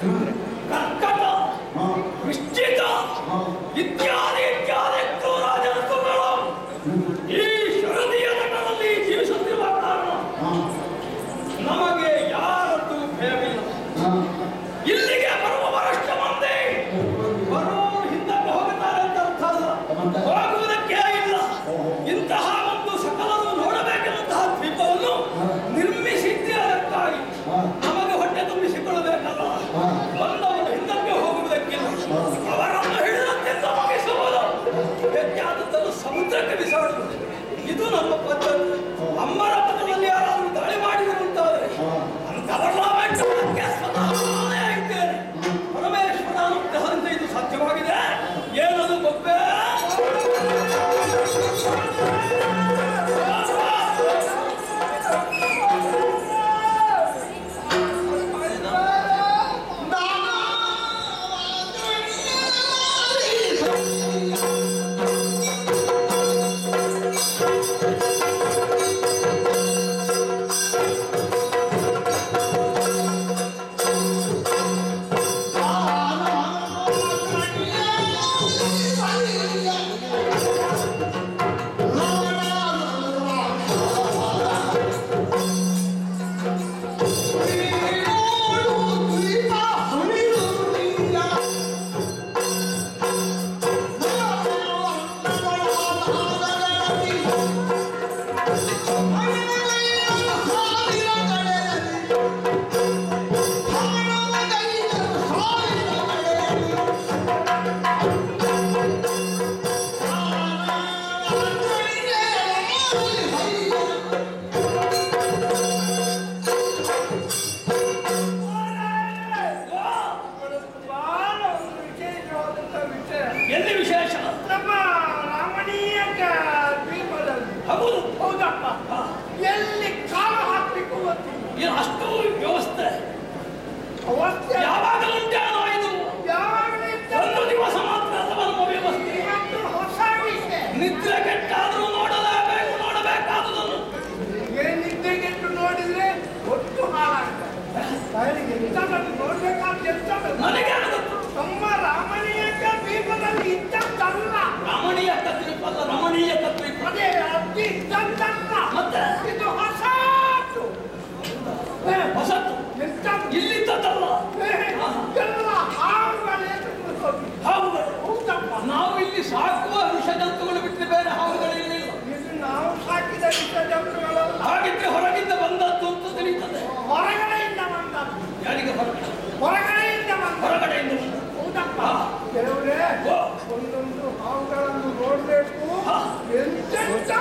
ಕರ್ಕಟ, ವೃಶ್ಚಿಕ ಇತ್ಯಾದಿ ಇತ್ಯಾದಿ ಕ್ರೂರ ಜಂತುಗಳು ಈ ಶರದಿಯ ನಗರದಲ್ಲಿ ಜೀವಿಸುತ್ತಿರುವ ಕಾರಣ ನಮಗೆ ಯಾರದ್ದು ಭಯವಿಲ್ಲ. ಇಲ್ಲಿಗೆ ಬರುವವರಷ್ಟು ಮಂದಿ ಬರುವವರು ಹಿಂದಕ್ಕೆ ಹೋಗುತ್ತಾರೆ ಅಂತ ಅರ್ಥ ಅಲ್ಲ, ಹೋಗುವುದಕ್ಕೆ ಇಲ್ಲ. ಇಂತಹ ಒಂದು ಸಕಲರು ನೋಡಬೇಕೆನ್ನುವಂತಹ ದ್ವೀಪವನ್ನು ನಿರ್ಮಿಸಿದ್ದೇ ಅದಕ್ಕಾಗಿ. ನಮಗೆ ಹೊಟ್ಟೆ ತುಂಬಿಸಿಕೊಳ್ಳಬೇಕಲ್ಲ, ಬಂದವರು ಹಿಂದಕ್ಕೆ ಹೋಗುವುದಕ್ಕಿಲ್ಲ. ಅವರನ್ನು ಹಿಡಿದಂತೆ ಮುಗಿಸುವುದು, ಹೆಚ್ಚಾದದ್ದನ್ನು ಸಮುದ್ರಕ್ಕೆ ಬಿಸಾಡುವುದು, ಇದು ನಮ್ಮ ಪದ್ಧತಿ. ಅಮ್ಮರ ಪದದಲ್ಲಿ ಯಾರಾದರೂ ದಾಳಿ ಮಾಡಿರುವಂತಾದರೆ ಅಂತವರೆಲ್ಲ ಇದ್ದೇನೆ. ಪರಮೇಶ್ವರ ಅನುಗ್ರಹದಿಂದ ಇದು ಸಾಧ್ಯವಾಗಿದೆ. ಏನದು ಗೊತ್ತೇ? ಅಷ್ಟು ವ್ಯವಸ್ಥೆ ಯಾವಾಗಲೂ ಉಂಟೇನೋ ಇದು. ಒಂದು ದಿವಸ ಮಾತ್ರ ಅಲ್ಲ ನಮ್ಮ ವ್ಯವಸ್ಥೆ. ನಿದ್ರೆ ಕೆಟ್ಟಾದ್ರೂ ನೋಡಬೇಕಾದುದನ್ನು ನಿದ್ರೆ ಕೆಟ್ಟು ನೋಡಿದ್ರೆ ಒಟ್ಟು ನನಗೆ ತಮ್ಮ ರಾಮಣೀಯಕ ದ್ವೀಪದಲ್ಲಿ ಇದ್ದದ್ದಲ್ಲ. ರಮಣೀಯಕ ದ್ವೀಪ ಅಲ್ಲ, ರಮಣೀಯಕ ದ್ವೀಪ. ಅದೇ ಅತಿ ಇದ್ದದ್ದಲ್ಲ. ಮತ್ತೆ ಇದು ಹೊಸತು. ಹೊಸತು ಇಲ್ಲಿದ್ದದ್ದಲ್ಲ. ಎಲ್ಲ ಹಾವುಗಳೇ ಹಾವುಗಳು. ನಾವು ಇಲ್ಲಿ ಸಾಕುವ ವಿಷ ಜಂತುಗಳು ಬಿಟ್ಟರೆ ಬೇರೆ ಹಾವುಗಳು ಇರಲಿಲ್ಲ. ಇದು ನಾವು ಸಾಕಿದ ವಿಷ ಜಂತುಗಳಲ್ಲ. ಹಾಗಿದ್ರೆ ಹೊರಗಿಂದ ಬಂದದ್ದು ಅಂತ ತಿಳಿಯುತ್ತದೆ. ಹೊರಗಡೆಯಿಂದ ಬಂದದ್ದು. ಯಾರಿಗೆ ಹೊರಗಡೆ? ಹೊರಗಡೆಯಿಂದ ಬಂದ. ಹೊರಗಡೆಯಿಂದ ಬಂದ. ಹೌದಪ್ಪ ದೇವ್ರೇ, ಒಂದೊಂದು ಹಾವುಗಳನ್ನು ನೋಡ್ಬೇಕು. ಎಂತೆಂತ